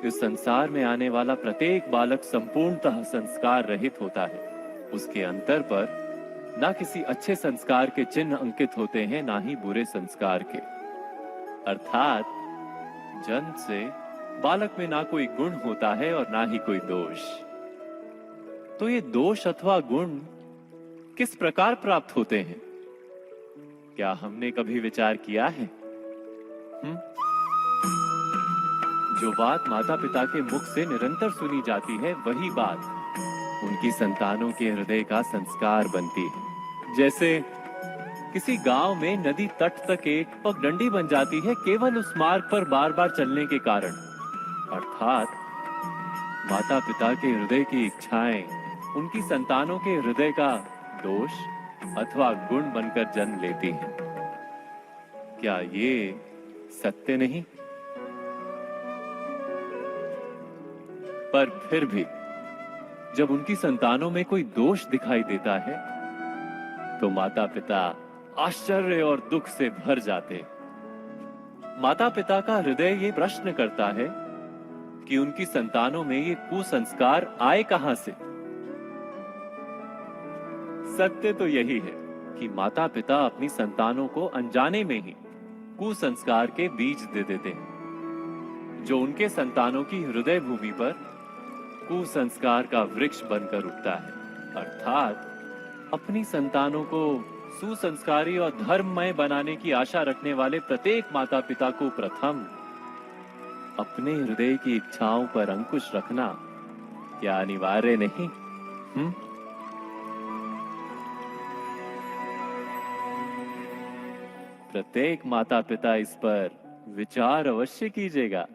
इस संसार में आने वाला प्रत्येक बालक संपूर्णतः संस्कार रहित होता है। उसके अंतर पर ना किसी अच्छे संस्कार के चिन्ह अंकित होते हैं, ना ही बुरे संस्कार के। अर्थात जन्म से बालक में ना कोई गुण होता है और ना ही कोई दोष। तो ये दोष अथवा गुण किस प्रकार प्राप्त होते हैं? क्या हमने कभी विचार किया है? जो बात माता पिता के मुख से निरंतर सुनी जाती है, वही बात उनकी संतानों के हृदय का संस्कार बनती है। जैसे किसी गांव में नदी तट तक एक पगडंडी बन जाती है केवल उस मार्ग पर बार बार चलने के कारण। अर्थात माता पिता के हृदय की इच्छाएं उनकी संतानों के हृदय का दोष अथवा गुण बनकर जन्म लेती हैं। क्या ये सत्य नहीं? पर फिर भी जब उनकी संतानों में कोई दोष दिखाई देता है तो माता पिता आश्चर्य और दुख से भर जाते। माता पिता का हृदय ये प्रश्न करता है कि उनकी संतानों में ये कुसंस्कार आए कहां से। सत्य तो यही है कि माता पिता अपनी संतानों को अनजाने में ही कुसंस्कार के बीज दे देते हैं, जो उनके संतानों की हृदय भूमि पर कुसंस्कार का वृक्ष बनकर उगता है। अर्थात अपनी संतानों को सुसंस्कारी और धर्ममय बनाने की आशा रखने वाले प्रत्येक माता पिता को प्रथम अपने हृदय की इच्छाओं पर अंकुश रखना क्या अनिवार्य नहीं? प्रत्येक माता पिता इस पर विचार अवश्य कीजिएगा।